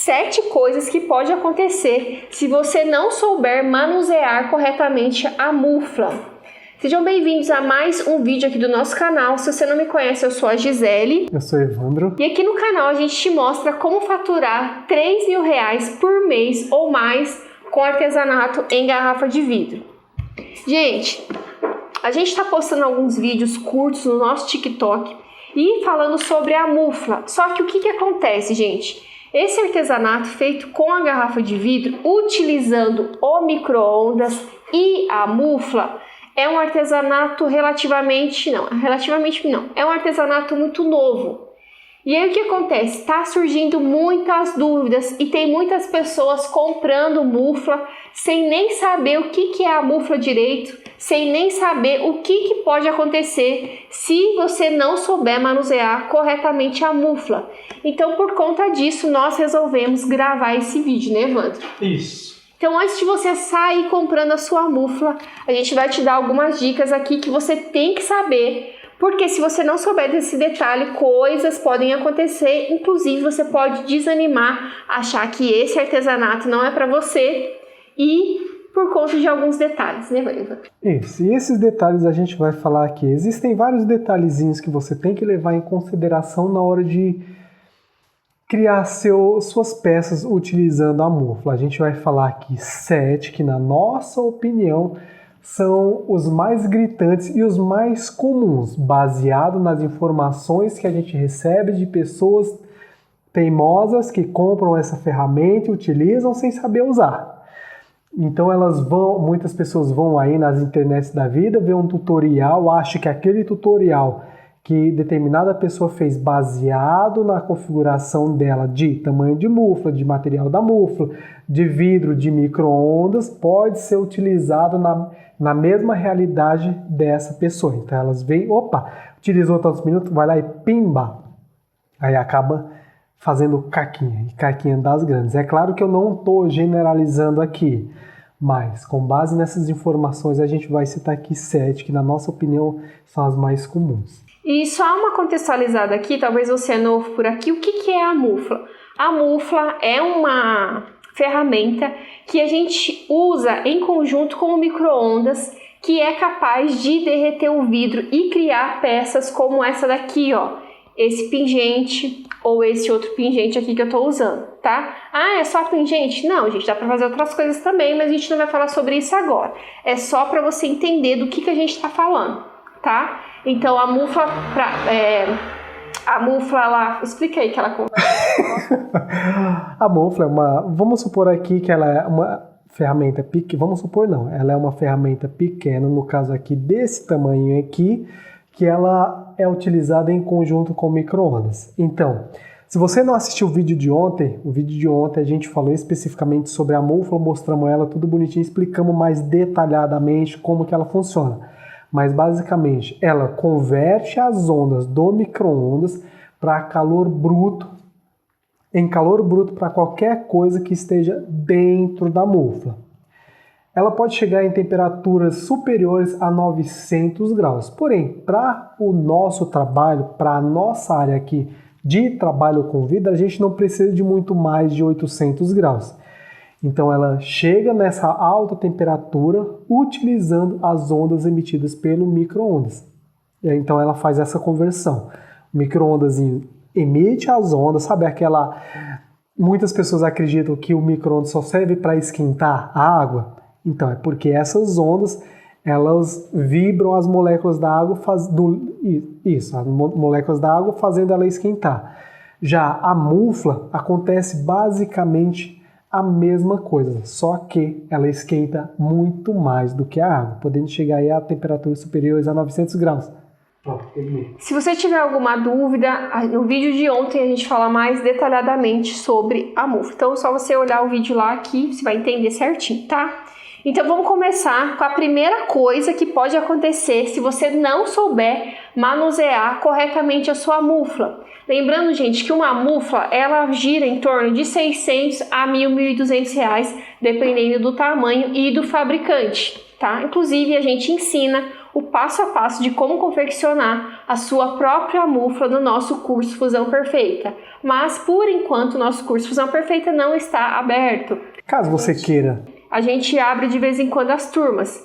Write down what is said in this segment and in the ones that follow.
7 coisas que pode acontecer se você não souber manusear corretamente a mufla. Sejam bem-vindos a mais um vídeo aqui do nosso canal. Se você não me conhece, eu sou a Gisele. Eu sou o Evandro. E aqui no canal a gente te mostra como faturar R$3.000 por mês ou mais com artesanato em garrafa de vidro. Gente, a gente está postando alguns vídeos curtos no nosso TikTok e falando sobre a mufla. Só que o que acontece, gente? Esse artesanato feito com a garrafa de vidro, utilizando o micro-ondas e a mufla, é um artesanato relativamente não, é um artesanato muito novo. E aí o que acontece? Está surgindo muitas dúvidas e tem muitas pessoas comprando mufla sem nem saber o que é a mufla direito, sem nem saber o que pode acontecer se você não souber manusear corretamente a mufla. Então, por conta disso, nós resolvemos gravar esse vídeo, né, Evandro? Isso. Então, antes de você sair comprando a sua mufla, a gente vai te dar algumas dicas aqui que você tem que saber. Porque se você não souber desse detalhe, coisas podem acontecer, inclusive você pode desanimar, achar que esse artesanato não é para você e por conta de alguns detalhes, né, Eva? Isso, e esses detalhes a gente vai falar aqui. Existem vários detalhezinhos que você tem que levar em consideração na hora de criar suas peças utilizando a mufla. A gente vai falar aqui 7 que, na nossa opinião, são os mais gritantes e os mais comuns, baseado nas informações que a gente recebe de pessoas teimosas que compram essa ferramenta e utilizam sem saber usar. Então muitas pessoas vão aí nas internets da vida, vê um tutorial, acha que aquele tutorial que determinada pessoa fez baseado na configuração dela de tamanho de mufla, de material da mufla, de vidro, de micro-ondas, pode ser utilizado na mesma realidade dessa pessoa. Então elas veem, opa, utilizou tantos minutos, vai lá e pimba! Aí acaba fazendo caquinha das grandes. É claro que eu não estou generalizando aqui, mas com base nessas informações a gente vai citar aqui 7 que, na nossa opinião, são as mais comuns. E só uma contextualizada aqui, talvez você é novo por aqui, o que é a mufla? A mufla é uma ferramenta que a gente usa em conjunto com o micro-ondas, que é capaz de derreter o vidro e criar peças como essa daqui, ó. Esse pingente ou esse outro pingente aqui que eu tô usando, tá? Ah, é só pingente? Não, gente, dá pra fazer outras coisas também, mas a gente não vai falar sobre isso agora. É só pra você entender do que a gente tá falando, tá? Então a mufla, ela... Explica aí que ela... A mufla é vamos supor aqui que ela é uma ferramenta pequena, ela é uma ferramenta pequena, no caso aqui desse tamanho aqui, que ela é utilizada em conjunto com micro-ondas. Então, se você não assistiu o vídeo de ontem a gente falou especificamente sobre a mufla, mostramos ela tudo bonitinho, explicamos mais detalhadamente como que ela funciona. Mas basicamente ela converte as ondas do micro-ondas para calor bruto, em calor bruto para qualquer coisa que esteja dentro da mufla. Ela pode chegar em temperaturas superiores a 900 graus. Porém, para o nosso trabalho, para a nossa área aqui de trabalho com vidro, a gente não precisa de muito mais de 800 graus. Então ela chega nessa alta temperatura utilizando as ondas emitidas pelo micro-ondas. Então ela faz essa conversão. O micro-ondas emite as ondas, sabe aquela... Muitas pessoas acreditam que o micro-ondas só serve para esquentar a água. Então é porque essas ondas, elas vibram as moléculas da água, as moléculas da água fazendo ela esquentar. Já a mufla acontece basicamente a mesma coisa, só que ela esquenta muito mais do que a água, podendo chegar aí a temperaturas superiores a 900 graus. Se você tiver alguma dúvida, no vídeo de ontem a gente fala mais detalhadamente sobre a mufla. Então é só você olhar o vídeo lá que você vai entender certinho, tá? Então vamos começar com a primeira coisa que pode acontecer se você não souber manusear corretamente a sua mufla. Lembrando, gente, que uma mufla, ela gira em torno de 600 a R$ 1.200, dependendo do tamanho e do fabricante, tá? Inclusive, a gente ensina o passo a passo de como confeccionar a sua própria mufla no nosso curso Fusão Perfeita. Mas, por enquanto, o nosso curso Fusão Perfeita não está aberto. Caso você queira. A gente abre de vez em quando as turmas.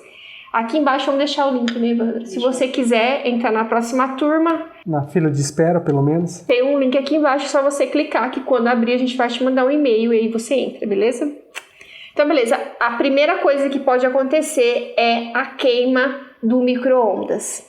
Aqui embaixo vamos deixar o link, né, Evandro? Se você quiser entrar na próxima turma... Na fila de espera, pelo menos. Tem um link aqui embaixo, é só você clicar, que quando abrir a gente vai te mandar um e-mail e aí você entra, beleza? Então, beleza. A primeira coisa que pode acontecer é a queima do micro-ondas.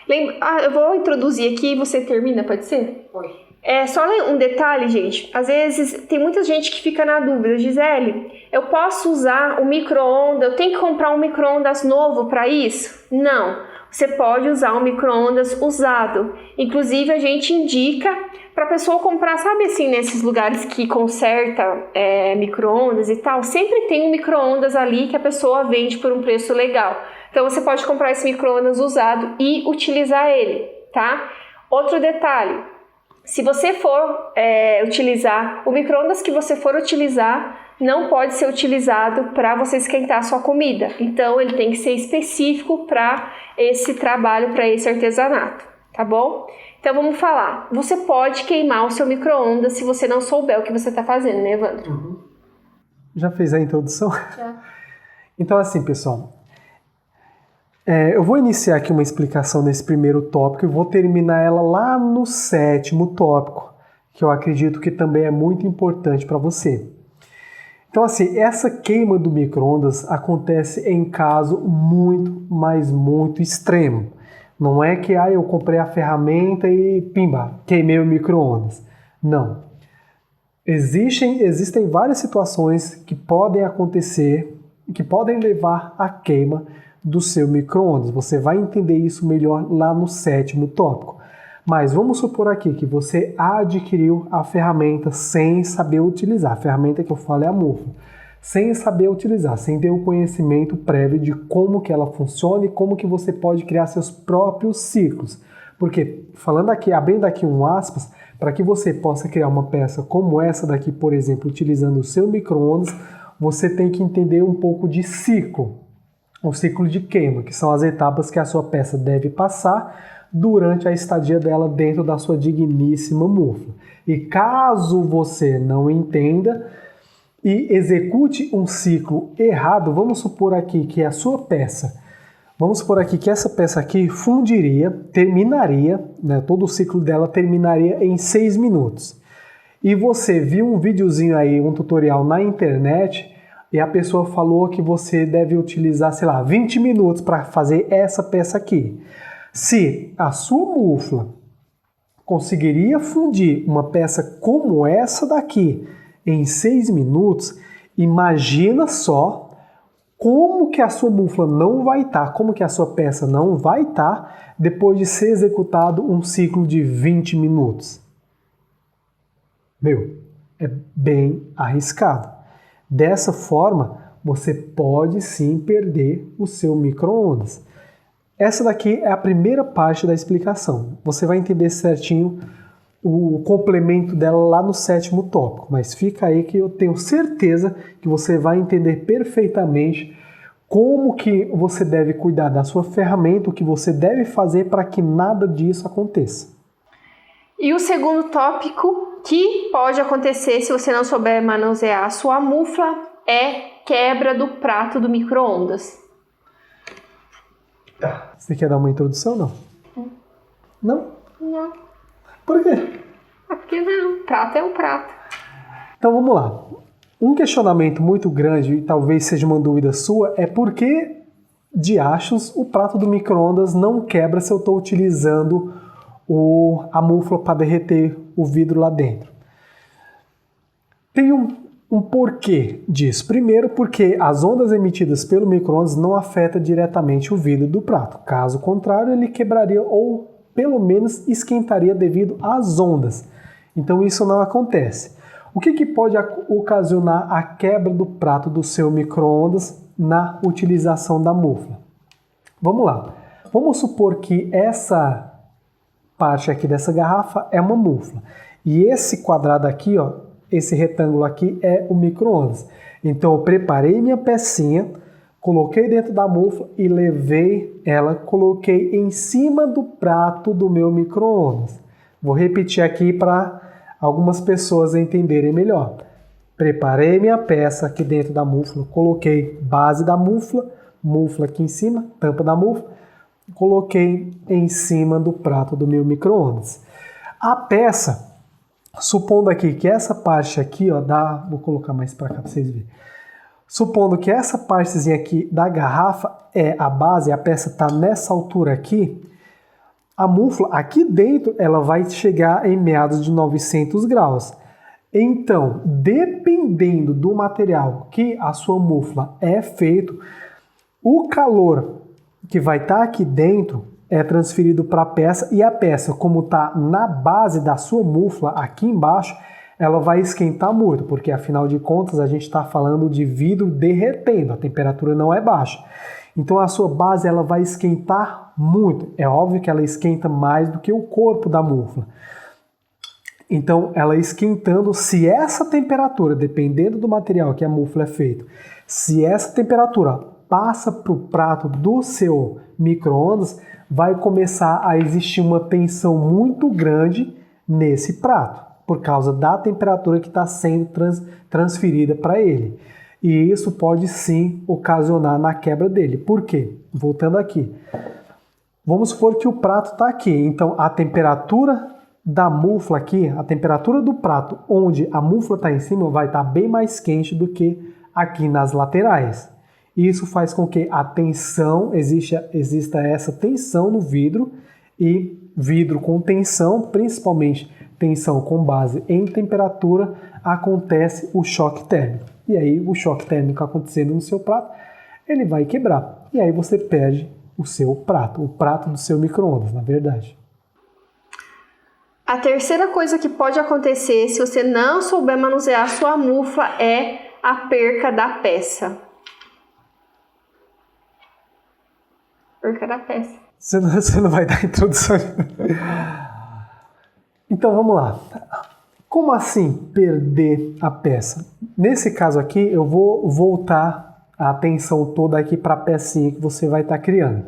Eu vou introduzir aqui e você termina, pode ser? Pode. É só um detalhe, gente. Às vezes tem muita gente que fica na dúvida. Gisele, eu posso usar o micro-ondas? Eu tenho que comprar um micro-ondas novo para isso? Não. Você pode usar um micro-ondas usado. Inclusive, a gente indica para a pessoa comprar, sabe assim, nesses lugares que conserta micro-ondas e tal, sempre tem um micro-ondas ali que a pessoa vende por um preço legal. Então, você pode comprar esse micro-ondas usado e utilizar ele, tá? Outro detalhe. Se você for utilizar, o micro-ondas que você for utilizar não pode ser utilizado para você esquentar a sua comida. Então, ele tem que ser específico para esse trabalho, para esse artesanato, tá bom? Então, vamos falar. Você pode queimar o seu micro-ondas se você não souber o que você está fazendo, né, Evandro? Uhum. Já fez a introdução? Já. Então, assim, pessoal... eu vou iniciar aqui uma explicação nesse primeiro tópico e vou terminar ela lá no 7º tópico, que eu acredito que também é muito importante para você. Então, assim, essa queima do micro-ondas acontece em caso muito, mas muito extremo. Não é que eu comprei a ferramenta e pimba, queimei o micro-ondas. Não. Existem várias situações que podem acontecer, que podem levar à queima do seu micro-ondas. Você vai entender isso melhor lá no 7º tópico. Mas vamos supor aqui que você adquiriu a ferramenta sem saber utilizar. A ferramenta que eu falo é a mufla. Sem saber utilizar, sem ter o conhecimento prévio de como que ela funciona e como que você pode criar seus próprios ciclos. Porque, falando aqui, abrindo aqui um aspas, para que você possa criar uma peça como essa daqui, por exemplo, utilizando o seu micro-ondas, você tem que entender um pouco de ciclo. O ciclo de queima, que são as etapas que a sua peça deve passar durante a estadia dela dentro da sua digníssima mufla. E caso você não entenda e execute um ciclo errado, vamos supor aqui que a sua peça, vamos supor aqui que essa peça aqui fundiria, terminaria, né, todo o ciclo dela terminaria em 6 minutos. E você viu um videozinho aí, um tutorial na internet, e a pessoa falou que você deve utilizar, sei lá, 20 minutos para fazer essa peça aqui. Se a sua mufla conseguiria fundir uma peça como essa daqui em 6 minutos, imagina só como que a sua mufla não vai estar, como que a sua peça não vai estar depois de ser executado um ciclo de 20 minutos. É bem arriscado. Dessa forma, você pode sim perder o seu micro-ondas. Essa daqui é a primeira parte da explicação. Você vai entender certinho o complemento dela lá no 7º tópico, mas fica aí que eu tenho certeza que você vai entender perfeitamente como que você deve cuidar da sua ferramenta, o que você deve fazer para que nada disso aconteça. E o segundo tópico que pode acontecer se você não souber manusear a sua mufla é quebra do prato do micro-ondas. Tá. Você quer dar uma introdução, não? Não? Não. Por quê? É porque não. Prato é um prato. Então vamos lá. Um questionamento muito grande, e talvez seja uma dúvida sua, é por que diachos o prato do micro-ondas não quebra se eu estou utilizando a mufla para derreter o vidro lá dentro? Tem um porquê disso. Primeiro, porque as ondas emitidas pelo micro-ondas não afetam diretamente o vidro do prato. Caso contrário, ele quebraria ou pelo menos esquentaria devido às ondas. Então isso não acontece. O que pode ocasionar a quebra do prato do seu micro-ondas na utilização da mufla? Vamos lá. Vamos supor que essa parte aqui dessa garrafa é uma mufla. E esse quadrado aqui, esse retângulo aqui é o micro-ondas. Então eu preparei minha pecinha, Coloquei dentro da mufla e levei ela, coloquei em cima do prato do meu micro-ondas. Vou repetir aqui para algumas pessoas entenderem melhor. Preparei minha peça aqui dentro da mufla, coloquei base da mufla aqui em cima, tampa da mufla, coloquei em cima do prato do meu micro-ondas. A peça, supondo aqui que essa parte aqui, ó, vou colocar mais para cá para vocês verem. Supondo que essa partezinha aqui da garrafa é a base, a peça está nessa altura aqui, a mufla aqui dentro ela vai chegar em meados de 900 graus. Então, dependendo do material que a sua mufla é feito, o calor que vai estar aqui dentro é transferido para a peça e a peça, como está na base da sua mufla aqui embaixo, ela vai esquentar muito, porque afinal de contas a gente está falando de vidro derretendo, a temperatura não é baixa. Então a sua base ela vai esquentar muito. É óbvio que ela esquenta mais do que o corpo da mufla. Então ela esquentando, se essa temperatura, dependendo do material que a mufla é feita, se essa temperatura passa para o prato do seu micro-ondas, vai começar a existir uma tensão muito grande nesse prato, por causa da temperatura que está sendo transferida para ele. E isso pode sim ocasionar na quebra dele. Por quê? Voltando aqui. Vamos supor que o prato está aqui. Então a temperatura da mufla aqui, a temperatura do prato onde a mufla está em cima vai estar bem mais quente do que aqui nas laterais. Isso faz com que a tensão, exista essa tensão no vidro, e vidro com tensão, principalmente tensão com base em temperatura, acontece o choque térmico. E aí o choque térmico acontecendo no seu prato, ele vai quebrar. E aí você perde o seu prato, o prato do seu micro-ondas, na verdade. A terceira coisa que pode acontecer se você não souber manusear a sua mufla é a perca da peça. Perca da peça. Você não vai dar introdução. Então vamos lá. Como assim perder a peça? Nesse caso aqui eu vou voltar a atenção toda aqui para a pecinha que você vai estar criando.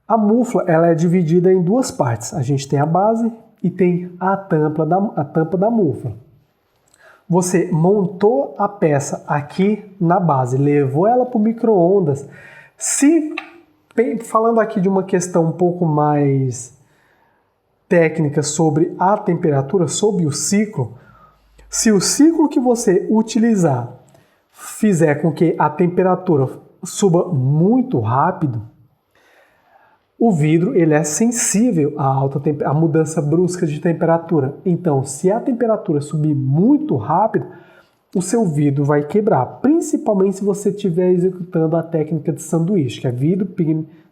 A mufla ela é dividida em duas partes. A gente tem a base e tem a tampa da mufla. Você montou a peça aqui na base, levou ela para o micro-ondas. Falando aqui de uma questão um pouco mais técnica sobre a temperatura, sobre o ciclo, se o ciclo que você utilizar fizer com que a temperatura suba muito rápido, o vidro ele é sensível à mudança brusca de temperatura. Então, se a temperatura subir muito rápido, o seu vidro vai quebrar, principalmente se você estiver executando a técnica de sanduíche, que é vidro,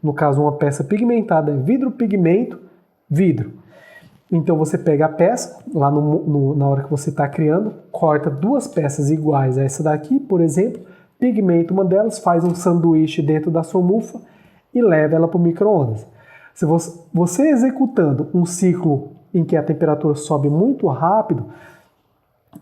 no caso uma peça pigmentada, é vidro, pigmento, vidro. Então você pega a peça, lá na hora que você está criando, corta duas peças iguais a essa daqui, por exemplo, pigmenta uma delas, faz um sanduíche dentro da sua mufla e leva ela para o micro-ondas. Se você executando um ciclo em que a temperatura sobe muito rápido,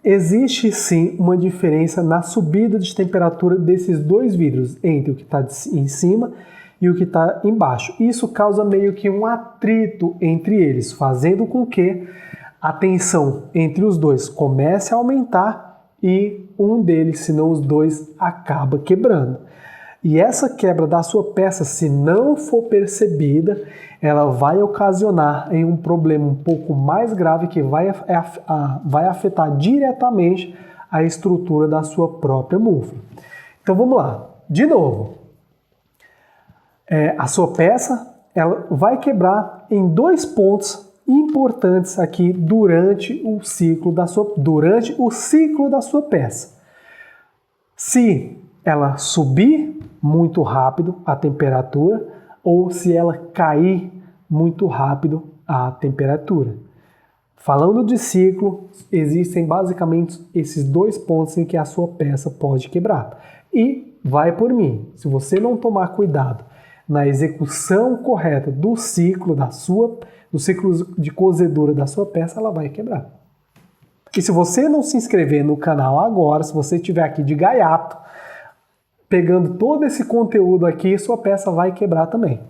existe sim uma diferença na subida de temperatura desses dois vidros, entre o que está em cima e o que está embaixo. Isso causa meio que um atrito entre eles, fazendo com que a tensão entre os dois comece a aumentar e um deles, se não os dois, acaba quebrando. E essa quebra da sua peça, se não for percebida, ela vai ocasionar em um problema um pouco mais grave que vai afetar diretamente a estrutura da sua própria mufla. Então vamos lá, de novo. A sua peça ela vai quebrar em dois pontos importantes aqui durante o ciclo da sua peça. Se ela subir muito rápido a temperatura ou se ela cair muito rápido a temperatura. Falando de ciclo, existem basicamente esses dois pontos em que a sua peça pode quebrar. E vai por mim, se você não tomar cuidado na execução correta do ciclo de cozedura da sua peça, ela vai quebrar. E se você não se inscrever no canal agora, se você estiver aqui de gaiato, pegando todo esse conteúdo aqui, sua peça vai quebrar também.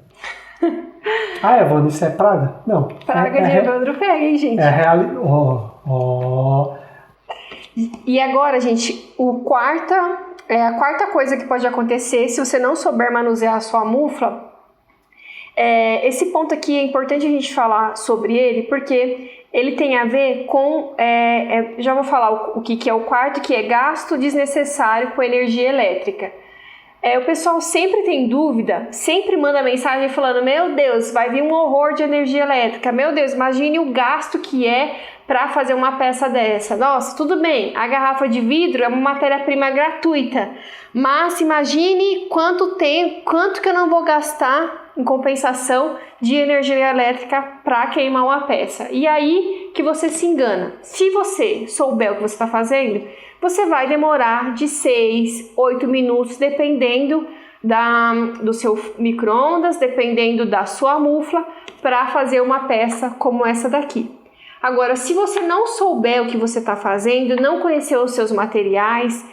Ah, Evandro, isso é praga? Não. Praga de Evandro pega, hein, gente? É realidade. E agora, gente, a quarta coisa que pode acontecer se você não souber manusear a sua mufla, esse ponto aqui é importante a gente falar sobre ele, porque ele tem a ver com, já vou falar o que é o quarto, que é gasto desnecessário com energia elétrica. O pessoal sempre tem dúvida, sempre manda mensagem falando: meu Deus, vai vir um horror de energia elétrica, meu Deus, imagine o gasto que é para fazer uma peça dessa. Nossa, tudo bem, a garrafa de vidro é uma matéria-prima gratuita, mas imagine quanto que eu não vou gastar em compensação de energia elétrica para queimar uma peça. E aí que você se engana. Se você souber o que você está fazendo, você vai demorar de 6, 8 minutos, dependendo do seu micro-ondas, dependendo da sua mufla, para fazer uma peça como essa daqui. Agora, se você não souber o que você está fazendo, não conhecer os seus materiais,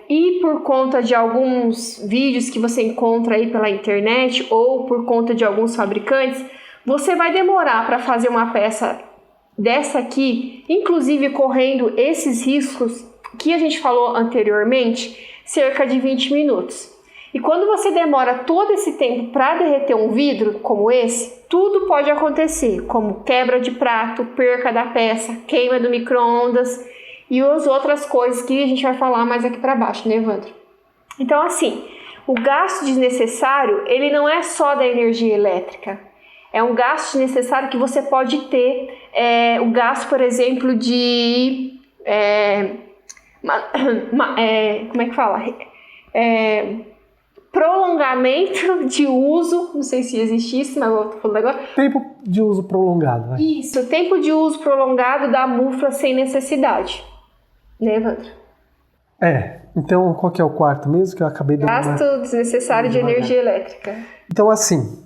e por conta de alguns vídeos que você encontra aí pela internet ou por conta de alguns fabricantes, você vai demorar para fazer uma peça dessa aqui, inclusive correndo esses riscos que a gente falou anteriormente, cerca de 20 minutos. E quando você demora todo esse tempo para derreter um vidro como esse, tudo pode acontecer, como quebra de prato, perca da peça, queima do micro-ondas e as outras coisas que a gente vai falar mais aqui para baixo, né, Evandro? Então, assim, o gasto desnecessário, ele não é só da energia elétrica. É um gasto necessário que você pode ter, o gasto, por exemplo, de... como é que fala? Prolongamento de uso, não sei se existe isso, mas eu tô falando agora. Tempo de uso prolongado. Né? Isso, tempo de uso prolongado da mufla sem necessidade. Né, Evandro? Então qual que é o quarto mesmo que eu acabei de... Gasto desnecessário de energia elétrica. Então, assim...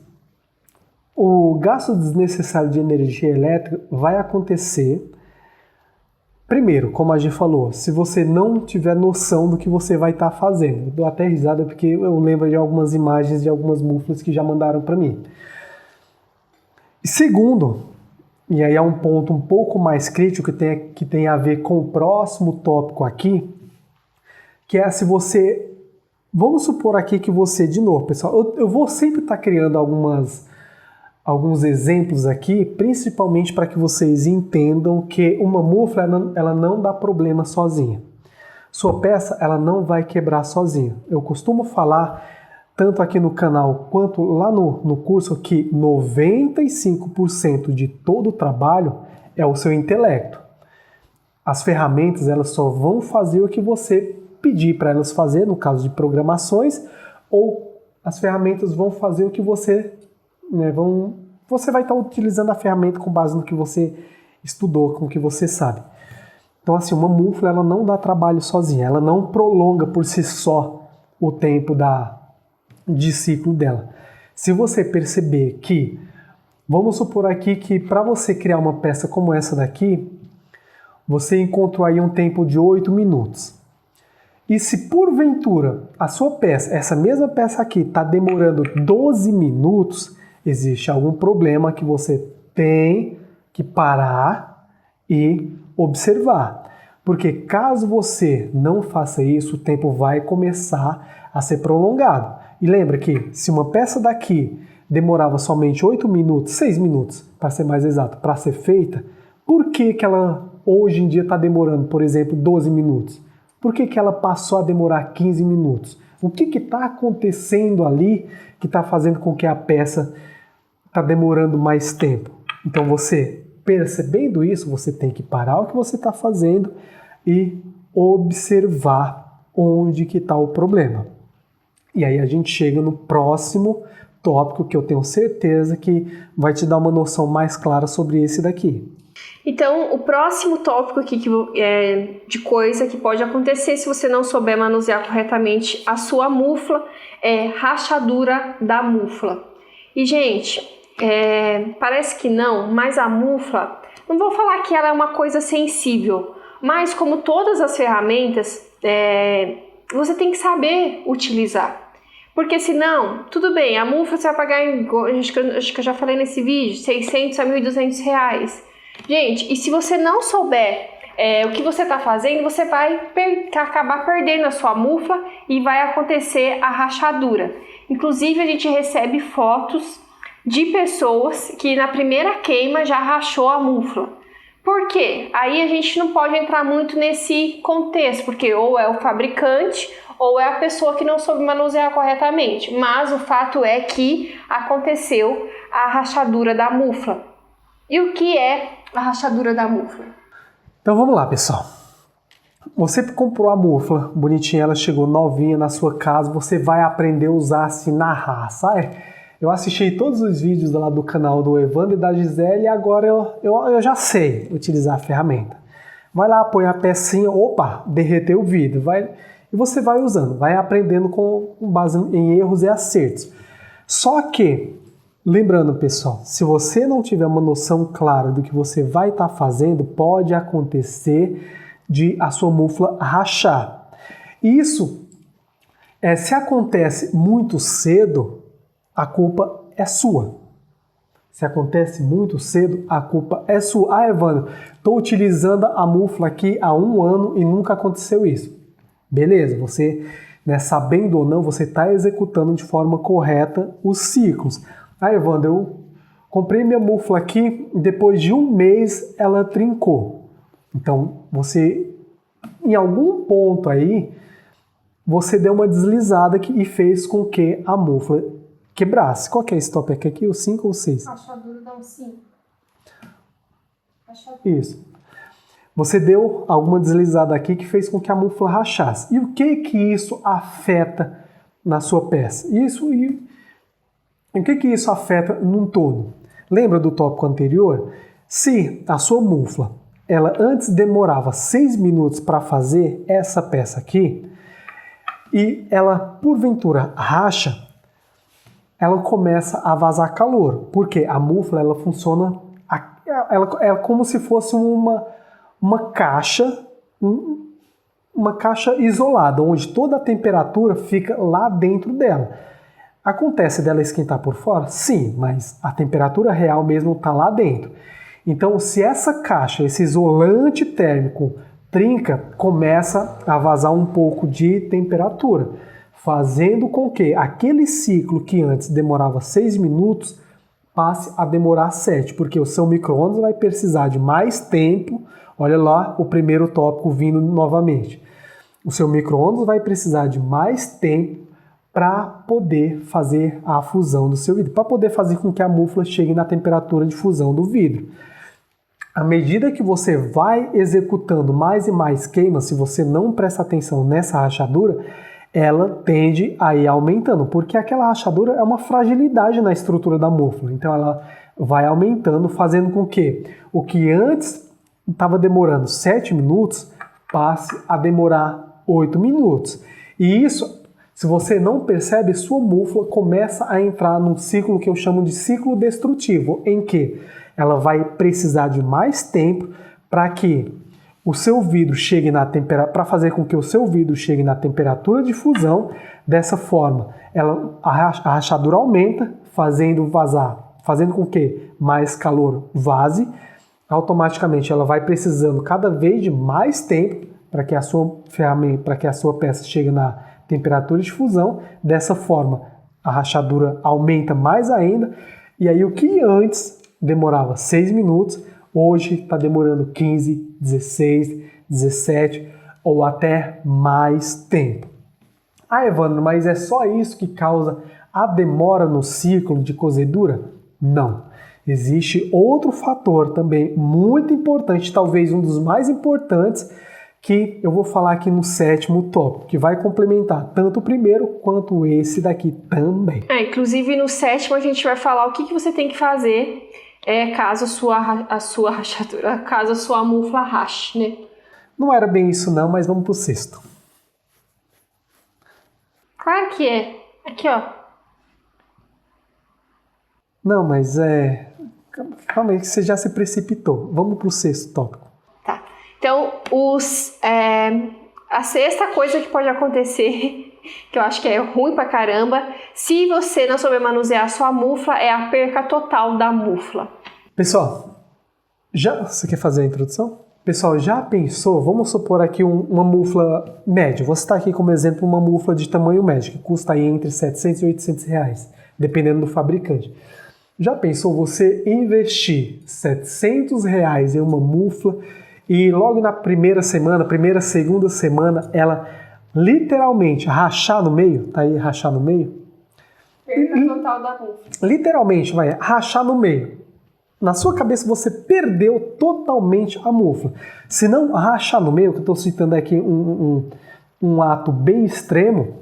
O gasto desnecessário de energia elétrica vai acontecer, primeiro, como a gente falou, se você não tiver noção do que você vai estar fazendo. Eu dou até risada porque eu lembro de algumas imagens de algumas muflas que já mandaram para mim. Segundo, e aí é um ponto um pouco mais crítico que tem a ver com o próximo tópico aqui, que é se você... Vamos supor aqui que você, de novo, pessoal, eu vou sempre estar criando alguns exemplos aqui, principalmente para que vocês entendam que uma mufla ela não dá problema sozinha. Sua peça ela não vai quebrar sozinha. Eu costumo falar, tanto aqui no canal quanto lá no curso, que 95% de todo o trabalho é o seu intelecto. As ferramentas elas só vão fazer o que você pedir para elas fazer, no caso de programações, ou as ferramentas vão fazer o que você... Você vai estar utilizando a ferramenta com base no que você estudou, com o que você sabe. Então, assim, uma mufla ela não dá trabalho sozinha, ela não prolonga por si só o tempo de ciclo dela. Se você perceber que, vamos supor aqui que para você criar uma peça como essa daqui, você encontrou aí um tempo de 8 minutos. E se porventura a sua peça, essa mesma peça aqui, está demorando 12 minutos, existe algum problema que você tem que parar e observar. Porque caso você não faça isso, o tempo vai começar a ser prolongado. E lembra que se uma peça daqui demorava somente 8 minutos, 6 minutos, para ser mais exato, para ser feita, por que ela hoje em dia está demorando, por exemplo, 12 minutos? Por que ela passou a demorar 15 minutos? O que está acontecendo ali que está fazendo com que a peça está demorando mais tempo? Então você, percebendo isso, você tem que parar o que você está fazendo e observar onde que está o problema. E aí a gente chega no próximo tópico que eu tenho certeza que vai te dar uma noção mais clara sobre esse daqui. Então, o próximo tópico aqui de coisa que pode acontecer se você não souber manusear corretamente a sua mufla é rachadura da mufla. E, gente, parece que não, mas a mufla, não vou falar que ela é uma coisa sensível, mas como todas as ferramentas, você tem que saber utilizar. Porque senão, tudo bem, a mufla você vai pagar, acho que eu já falei nesse vídeo, 600 a 1.200 reais. Gente, e se você não souber o que você está fazendo, você vai acabar perdendo a sua mufla e vai acontecer a rachadura. Inclusive, a gente recebe fotos de pessoas que na primeira queima já rachou a mufla. Por quê? Aí a gente não pode entrar muito nesse contexto, porque ou é o fabricante ou é a pessoa que não soube manusear corretamente. Mas o fato é que aconteceu a rachadura da mufla. E o que é a rachadura da mufla? Então vamos lá, pessoal. Você comprou a mufla bonitinha, ela chegou novinha na sua casa, você vai aprender a usar assim na raça. Eu assisti todos os vídeos lá do canal do Evandro e da Gisele e agora eu já sei utilizar a ferramenta. Vai lá, põe a pecinha, opa, derreteu o vidro. E você vai usando, vai aprendendo com base em erros e acertos. Só que, lembrando, pessoal, se você não tiver uma noção clara do que você vai estar fazendo, pode acontecer de a sua mufla rachar. Isso, se acontece muito cedo, a culpa é sua. Se acontece muito cedo, a culpa é sua. Ah, Evandro, estou utilizando a mufla aqui há 1 ano e nunca aconteceu isso. Beleza, você, sabendo ou não, você está executando de forma correta os ciclos. Ah, Evandro, eu comprei minha mufla aqui e depois de 1 mês ela trincou. Então, você, em algum ponto aí, você deu uma deslizada e fez com que a mufla quebrasse. Qual que é esse top aqui? O 5 ou o 6? Rachadura dá um 5. Isso. Você deu alguma deslizada aqui que fez com que a mufla rachasse. E o que isso afeta na sua peça? O que isso afeta num todo? Lembra do tópico anterior? Se a sua mufla, ela antes demorava 6 minutos para fazer essa peça aqui, e ela porventura racha, ela começa a vazar calor, porque a mufla ela funciona, ela é como se fosse uma caixa isolada, onde toda a temperatura fica lá dentro dela. Acontece dela esquentar por fora? Sim, mas a temperatura real mesmo está lá dentro. Então, se essa caixa, esse isolante térmico trinca, começa a vazar um pouco de temperatura, fazendo com que aquele ciclo que antes demorava 6 minutos passe a demorar 7, porque o seu micro-ondas vai precisar de mais tempo. Olha lá o primeiro tópico vindo novamente. O seu micro-ondas vai precisar de mais tempo para poder fazer a fusão do seu vidro, para poder fazer com que a mufla chegue na temperatura de fusão do vidro. À medida que você vai executando mais e mais queimas, se você não presta atenção nessa rachadura, ela tende a ir aumentando, porque aquela rachadura é uma fragilidade na estrutura da mufla. Então ela vai aumentando, fazendo com que o que antes estava demorando 7 minutos passe a demorar 8 minutos. E isso, se você não percebe, sua mufla começa a entrar num ciclo que eu chamo de ciclo destrutivo, em que ela vai precisar de mais tempo para que o seu vidro chegue na temperatura, para fazer com que o seu vidro chegue na temperatura de fusão. Dessa forma, a rachadura aumenta, fazendo com que mais calor vaze. Automaticamente ela vai precisando cada vez de mais tempo para que a sua ferramenta, para que a sua peça chegue na temperatura de fusão. Dessa forma, a rachadura aumenta mais ainda. E aí o que antes demorava 6 minutos, hoje está demorando 15, 16, 17 ou até mais tempo. Ah, Evandro, mas é só isso que causa a demora no ciclo de cozedura? Não. Existe outro fator também muito importante, talvez um dos mais importantes, que eu vou falar aqui no 7º tópico, que vai complementar tanto o primeiro quanto esse daqui também. Inclusive no 7º a gente vai falar o que você tem que fazer caso a sua mufla rache, né? Não era bem isso não, mas vamos pro 6º. Claro que é. Aqui, ó. Não, mas calma aí que você já se precipitou. Vamos pro 6º tópico. Tá. Então, A sexta coisa que pode acontecer, que eu acho que é ruim pra caramba, se você não souber manusear a sua mufla, é a perca total da mufla. Pessoal, você quer fazer a introdução? Pessoal, já pensou? Vamos supor aqui uma mufla média. Vou citar aqui como exemplo uma mufla de tamanho médio, que custa aí entre 700 e 800 reais, dependendo do fabricante. Já pensou você investir 700 reais em uma mufla e logo na primeira semana, segunda semana, ela literalmente rachar no meio? Tá aí, rachar no meio? Perca total da mufla. Literalmente, vai rachar no meio. Na sua cabeça você perdeu totalmente a mufla. Se não rachar no meio, que eu estou citando aqui um ato bem extremo,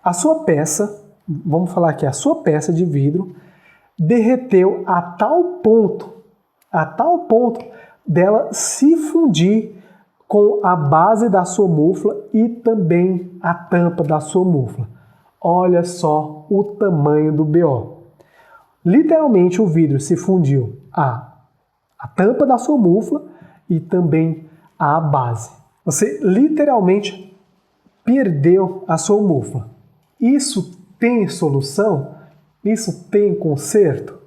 a sua peça, vamos falar aqui, a sua peça de vidro derreteu a tal ponto dela se fundir com a base da sua mufla e também a tampa da sua mufla. Olha só o tamanho do BO. Literalmente o vidro se fundiu a tampa da sua mufla e também a base. Você literalmente perdeu a sua mufla. Isso tem solução? Isso tem conserto?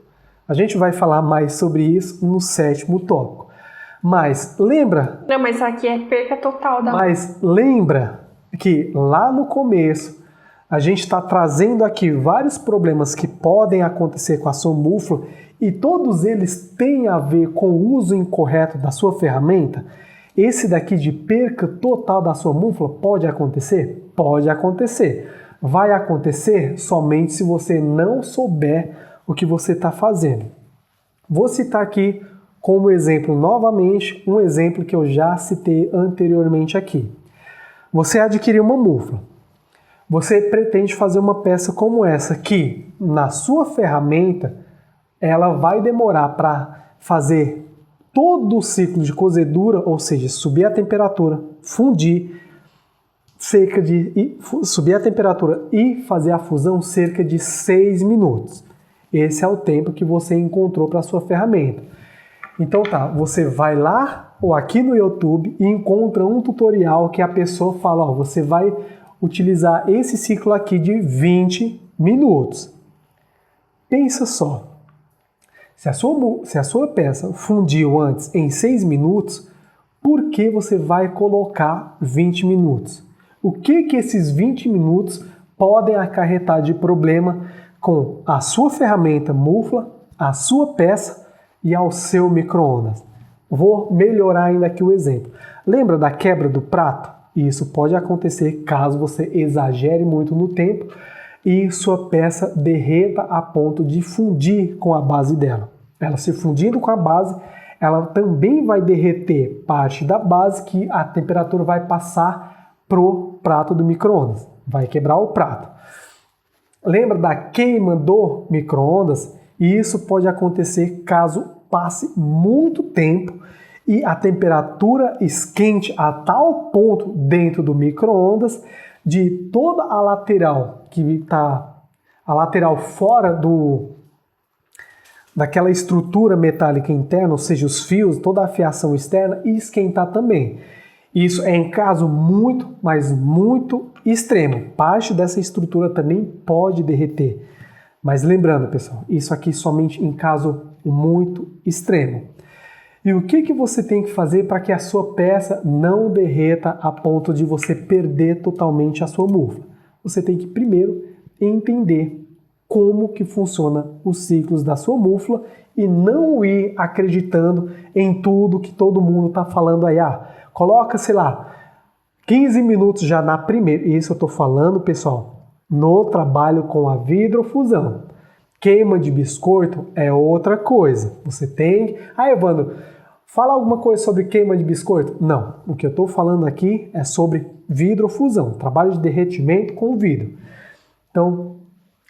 A gente vai falar mais sobre isso no 7º tópico. Mas lembra... Não, mas aqui é perca total da mufla. Mas lembra que lá no começo a gente está trazendo aqui vários problemas que podem acontecer com a sua mufla e todos eles têm a ver com o uso incorreto da sua ferramenta. Esse daqui de perca total da sua mufla pode acontecer? Pode acontecer. Vai acontecer somente se você não souber o que você está fazendo. Vou citar aqui como exemplo novamente um exemplo que eu já citei anteriormente aqui. Você adquiriu uma mufla. Você pretende fazer uma peça como essa, que na sua ferramenta ela vai demorar para fazer todo o ciclo de cozedura, ou seja, subir a temperatura, fundir, subir a temperatura e fazer a fusão cerca de 6 minutos. Esse é o tempo que você encontrou para a sua ferramenta. Então tá, você vai lá ou aqui no YouTube e encontra um tutorial que a pessoa fala, ó, você vai utilizar esse ciclo aqui de 20 minutos. Pensa só, se a sua peça fundiu antes em 6 minutos, por que você vai colocar 20 minutos? O que esses 20 minutos podem acarretar de problema com a sua ferramenta mufla, a sua peça e ao seu micro-ondas? Vou melhorar ainda aqui o exemplo. Lembra da quebra do prato? Isso pode acontecer caso você exagere muito no tempo e sua peça derreta a ponto de fundir com a base dela. Ela se fundindo com a base, ela também vai derreter parte da base que a temperatura vai passar pro prato do micro-ondas. Vai quebrar o prato. Lembra da queima do micro-ondas? E isso pode acontecer caso passe muito tempo e a temperatura esquente a tal ponto dentro do micro-ondas de toda a lateral que está a lateral fora daquela estrutura metálica interna, ou seja, os fios, toda a fiação externa, e esquentar também. Isso é em caso muito, mas muito extremo. Parte dessa estrutura também pode derreter. Mas lembrando, pessoal, isso aqui somente em caso muito extremo. E o que você tem que fazer para que a sua peça não derreta a ponto de você perder totalmente a sua mufla? Você tem que primeiro entender como que funciona os ciclos da sua mufla e não ir acreditando em tudo que todo mundo está falando aí. Coloca, sei lá, 15 minutos já na primeira. Isso eu estou falando, pessoal, no trabalho com a vidrofusão. Queima de biscoito é outra coisa. Você tem... Evandro, fala alguma coisa sobre queima de biscoito? Não. O que eu estou falando aqui é sobre vidrofusão. Trabalho de derretimento com vidro. Então,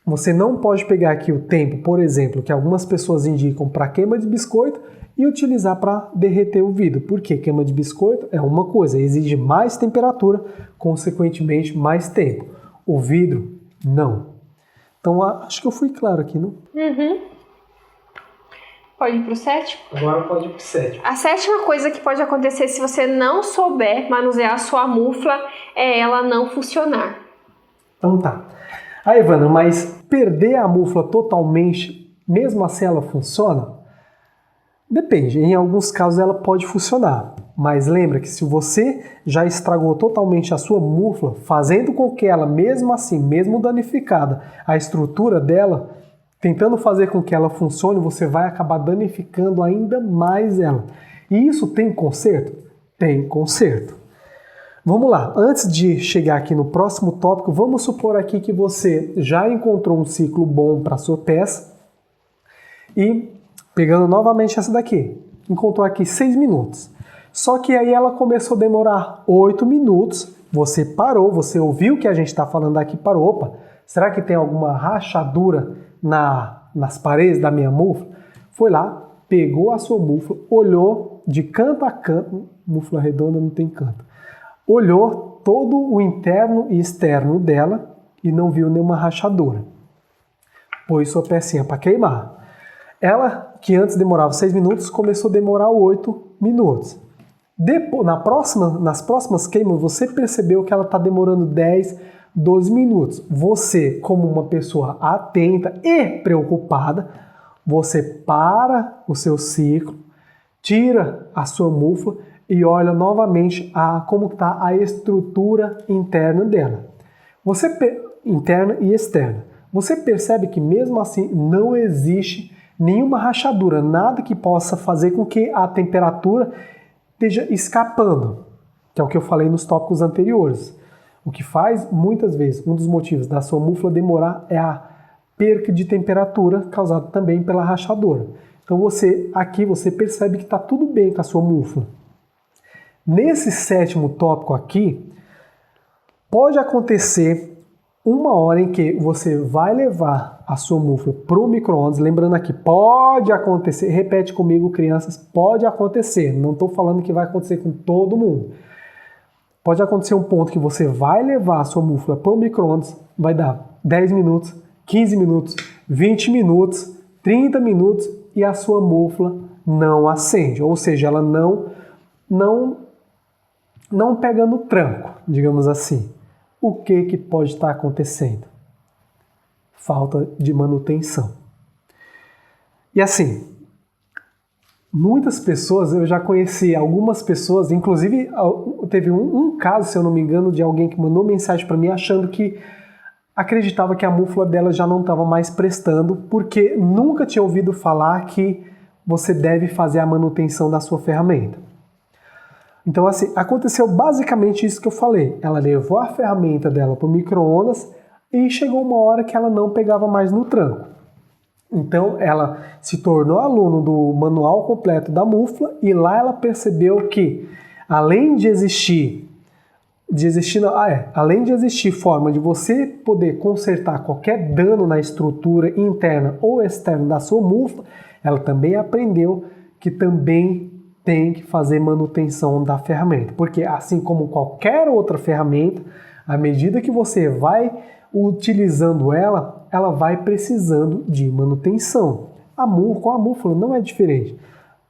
você não pode pegar aqui o tempo, por exemplo, que algumas pessoas indicam para queima de biscoito e utilizar para derreter o vidro. Porque queima de biscoito é uma coisa, exige mais temperatura, consequentemente mais tempo. O vidro, não. Então, acho que eu fui claro aqui, não? Uhum. Pode ir pro sétimo? Agora pode ir pro sétimo. A sétima coisa que pode acontecer se você não souber manusear a sua mufla é ela não funcionar. Então tá. Aí, Evandro, mas perder a mufla totalmente, mesmo assim ela funciona? Depende, em alguns casos ela pode funcionar. Mas lembra que se você já estragou totalmente a sua mufla, fazendo com que ela, mesmo assim, mesmo danificada, a estrutura dela, tentando fazer com que ela funcione, você vai acabar danificando ainda mais ela. E isso tem conserto? Tem conserto. Vamos lá, antes de chegar aqui no próximo tópico, vamos supor aqui que você já encontrou um ciclo bom para a sua peça e, pegando novamente essa daqui, encontrou aqui 6 minutos. Só que aí ela começou a demorar 8 minutos, você parou, você ouviu o que a gente está falando aqui, parou, opa, será que tem alguma rachadura nas paredes da minha mufla? Foi lá, pegou a sua mufla, olhou de canto a canto, mufla redonda não tem canto, olhou todo o interno e externo dela e não viu nenhuma rachadura. Pôs sua pecinha para queimar. Ela, que antes demorava 6 minutos, começou a demorar 8 minutos. Depois, nas próximas queimas, você percebeu que ela está demorando 10, 12 minutos. Você, como uma pessoa atenta e preocupada, você para o seu ciclo, tira a sua mufla e olha novamente como está a estrutura interna dela. Interna e externa. Você percebe que mesmo assim não existe nenhuma rachadura, nada que possa fazer com que a temperatura esteja escapando, que é o que eu falei nos tópicos anteriores. O que faz, muitas vezes, um dos motivos da sua mufla demorar é a perca de temperatura causada também pela rachadura. Então aqui você percebe que está tudo bem com a sua mufla. Nesse sétimo tópico aqui, pode acontecer uma hora em que você vai levar a sua mufla para o micro-ondas, lembrando aqui, pode acontecer, repete comigo, crianças, pode acontecer, não estou falando que vai acontecer com todo mundo. Pode acontecer um ponto que você vai levar a sua mufla para o micro-ondas, vai dar 10 minutos, 15 minutos, 20 minutos, 30 minutos e a sua mufla não acende, ou seja, ela não pega no tranco, digamos assim. O que pode estar acontecendo? Falta de manutenção. E assim, muitas pessoas, eu já conheci algumas pessoas, inclusive teve um caso, se eu não me engano, de alguém que mandou mensagem para mim achando que acreditava que a mufla dela já não estava mais prestando, porque nunca tinha ouvido falar que você deve fazer a manutenção da sua ferramenta. Então, assim, aconteceu basicamente isso que eu falei. Ela levou a ferramenta dela para o micro-ondas e chegou uma hora que ela não pegava mais no tranco. Então, ela se tornou aluno do manual completo da mufla e lá ela percebeu que, além de existir forma de você poder consertar qualquer dano na estrutura interna ou externa da sua mufla, ela também aprendeu que também tem que fazer manutenção da ferramenta, porque assim como qualquer outra ferramenta, à medida que você vai utilizando ela, ela vai precisando de manutenção. Com a mufla não é diferente.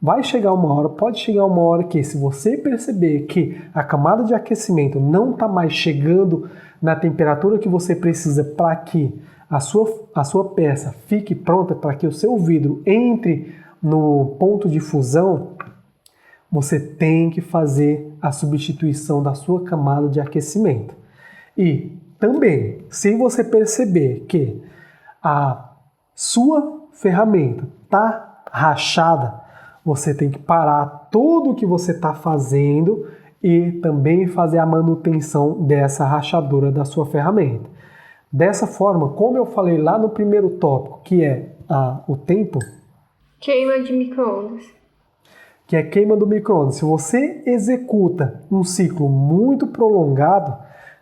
Pode chegar uma hora que, se você perceber que a camada de aquecimento não está mais chegando na temperatura que você precisa para que a sua peça fique pronta, para que o seu vidro entre no ponto de fusão, você tem que fazer a substituição da sua camada de aquecimento. E também, se você perceber que a sua ferramenta está rachada, você tem que parar tudo o que você está fazendo e também fazer a manutenção dessa rachadura da sua ferramenta. Dessa forma, como eu falei lá no primeiro tópico, que é o tempo... Queima de micro-ondas. Que é queima do micro-ondas. Se você executa um ciclo muito prolongado,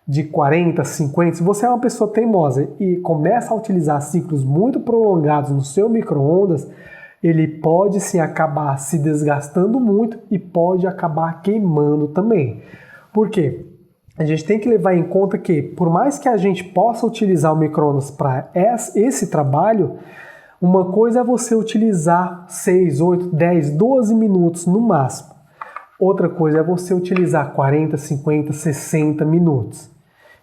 de 40, 50, se você é uma pessoa teimosa e começa a utilizar ciclos muito prolongados no seu micro-ondas, ele pode sim acabar se desgastando muito e pode acabar queimando também. Por quê? A gente tem que levar em conta que, por mais que a gente possa utilizar o micro-ondas para esse trabalho, Uma coisa é você utilizar 6, 8, 10, 12 minutos no máximo. Outra coisa é você utilizar 40, 50, 60 minutos.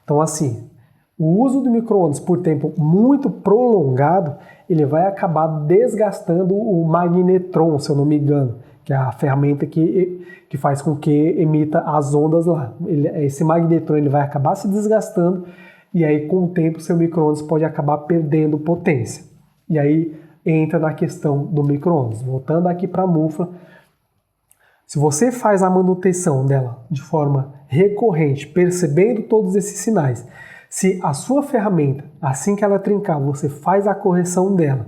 Então, assim, o uso do micro-ondas por tempo muito prolongado, ele vai acabar desgastando o magnetron, se eu não me engano, que é a ferramenta que faz com que emita as ondas lá. Esse magnetron ele vai acabar se desgastando e aí com o tempo seu micro-ondas pode acabar perdendo potência. E aí entra na questão do micro-ondas. Voltando aqui para a mufla, se você faz a manutenção dela de forma recorrente, percebendo todos esses sinais, se a sua ferramenta, assim que ela trincar, você faz a correção dela,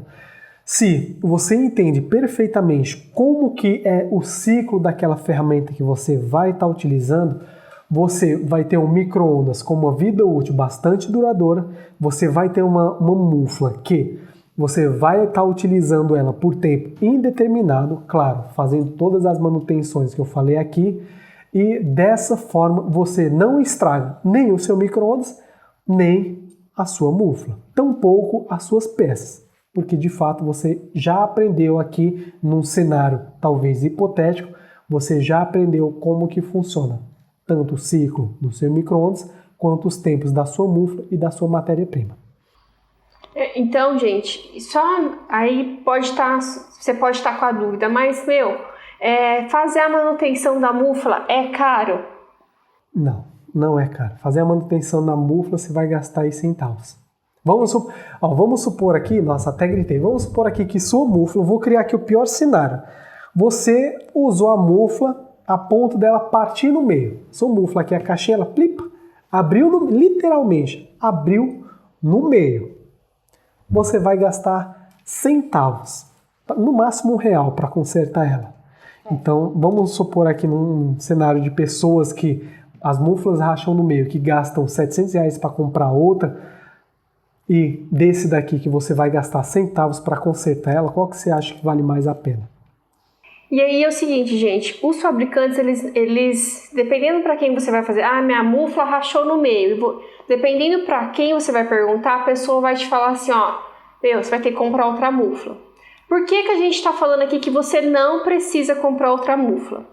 se você entende perfeitamente como que é o ciclo daquela ferramenta que você vai estar utilizando, você vai ter um micro-ondas com uma vida útil bastante duradoura, você vai ter uma mufla que você vai estar utilizando ela por tempo indeterminado, claro, fazendo todas as manutenções que eu falei aqui, e dessa forma você não estraga nem o seu micro-ondas, nem a sua mufla, tampouco as suas peças, porque de fato você já aprendeu aqui num cenário talvez hipotético, você já aprendeu como que funciona tanto o ciclo do seu micro-ondas quanto os tempos da sua mufla e da sua matéria-prima. Então, gente, só aí você pode estar com a dúvida, mas fazer a manutenção da mufla é caro? Não é caro. Fazer a manutenção da mufla você vai gastar aí centavos. Vamos supor aqui, nossa, até gritei, vamos supor aqui que sua mufla, eu vou criar aqui o pior cenário. Você usou a mufla a ponto dela partir no meio. Sua mufla aqui, a caixinha, ela abriu, literalmente, abriu no meio. Você vai gastar centavos, no máximo R$1 para consertar ela. Então, vamos supor aqui num cenário de pessoas que as muflas racham no meio, que gastam R$700 para comprar outra, e desse daqui que você vai gastar centavos para consertar ela, qual que você acha que vale mais a pena? E aí é o seguinte, gente, os fabricantes, eles dependendo para quem você vai fazer, minha mufla rachou no meio, dependendo para quem você vai perguntar, a pessoa vai te falar assim, você vai ter que comprar outra mufla. Por que a gente está falando aqui que você não precisa comprar outra mufla?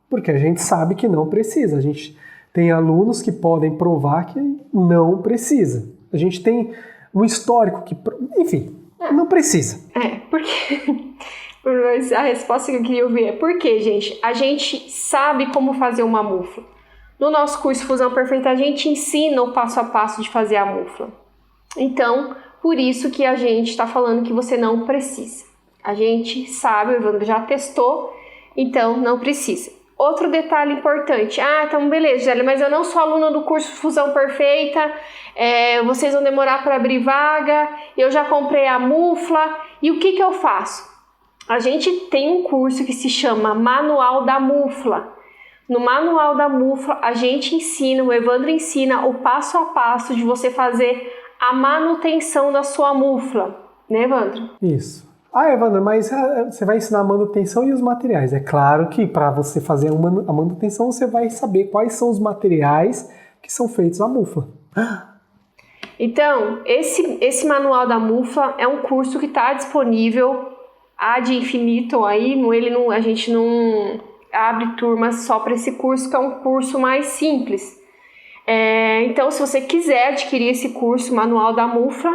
Porque a gente sabe que não precisa, a gente tem alunos que podem provar que não precisa. A gente tem um histórico que, enfim, não precisa. Porque... Mas a resposta que eu queria ouvir é por quê, gente? A gente sabe como fazer uma mufla. No nosso curso Fusão Perfeita, a gente ensina o passo a passo de fazer a mufla. Então, por isso que a gente está falando que você não precisa. A gente sabe, o Evandro já testou, então não precisa. Outro detalhe importante. Então beleza, Gisele, mas eu não sou aluna do curso Fusão Perfeita, vocês vão demorar para abrir vaga, eu já comprei a mufla, e o que eu faço? A gente tem um curso que se chama Manual da Mufla. No Manual da Mufla, a gente ensina, o Evandro ensina o passo a passo de você fazer a manutenção da sua mufla. Né, Evandro? Isso. Evandro, mas você vai ensinar a manutenção e os materiais. É claro que para você fazer a manutenção, você vai saber quais são os materiais que são feitos à mufla. Então, esse Manual da Mufla é um curso que está disponível ad infinitum aí, a gente não abre turmas só para esse curso, que é um curso mais simples. Então, se você quiser adquirir esse curso, Manual da Mufla,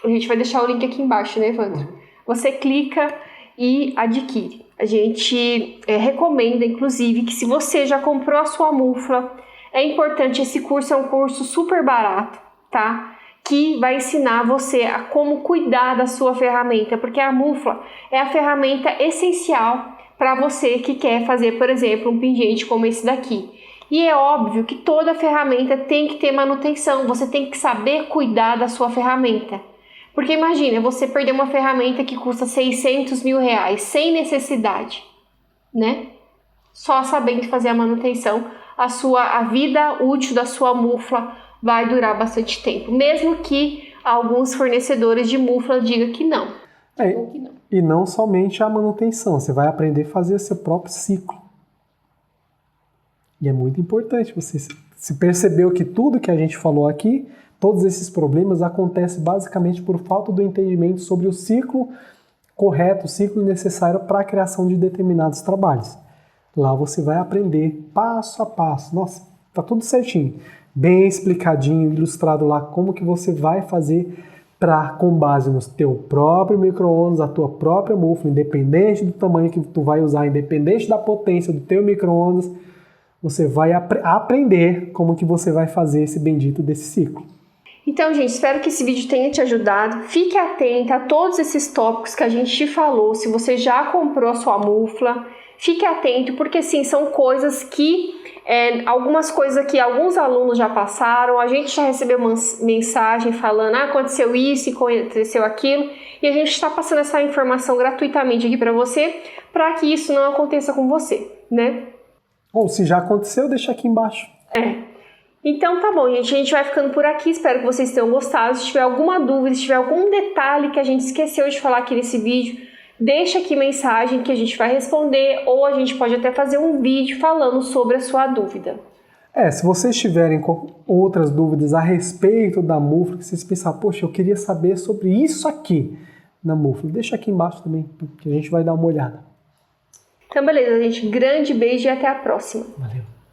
a gente vai deixar o link aqui embaixo, né, Evandro? Você clica e adquire. A gente recomenda, inclusive, que se você já comprou a sua mufla, é importante, esse curso é um curso super barato, tá? Que vai ensinar você a como cuidar da sua ferramenta, porque a mufla é a ferramenta essencial para você que quer fazer, por exemplo, um pingente como esse daqui. E é óbvio que toda ferramenta tem que ter manutenção, você tem que saber cuidar da sua ferramenta. Porque imagina, você perder uma ferramenta que custa R$600 mil, sem necessidade, né? Só sabendo fazer a manutenção, a vida útil da sua mufla vai durar bastante tempo, mesmo que alguns fornecedores de mufla digam que não. E não somente a manutenção, você vai aprender a fazer seu próprio ciclo. E é muito importante, você se percebeu que tudo que a gente falou aqui Todos esses problemas acontecem basicamente por falta do entendimento sobre o ciclo correto, o ciclo necessário para a criação de determinados trabalhos. Lá você vai aprender passo a passo. Nossa, tá tudo certinho, bem explicadinho, ilustrado lá como que você vai fazer para, com base no teu próprio micro-ondas, a tua própria muffler, independente do tamanho que tu vai usar, independente da potência do teu micro-ondas, você vai aprender como que você vai fazer esse bendito desse ciclo. Então, gente, espero que esse vídeo tenha te ajudado. Fique atenta a todos esses tópicos que a gente te falou. Se você já comprou a sua mufla, fique atento, porque sim, são coisas que algumas coisas que alguns alunos já passaram, a gente já recebeu uma mensagem falando, aconteceu isso e aconteceu aquilo, e a gente está passando essa informação gratuitamente aqui para você, para que isso não aconteça com você, né? Ou se já aconteceu, deixa aqui embaixo. Então tá bom, gente, a gente vai ficando por aqui, espero que vocês tenham gostado. Se tiver alguma dúvida, se tiver algum detalhe que a gente esqueceu de falar aqui nesse vídeo, deixa aqui mensagem que a gente vai responder, ou a gente pode até fazer um vídeo falando sobre a sua dúvida. Se vocês tiverem outras dúvidas a respeito da muffler, que vocês pensarem, poxa, eu queria saber sobre isso aqui na muffler, deixa aqui embaixo também, que a gente vai dar uma olhada. Então beleza, gente, grande beijo e até a próxima.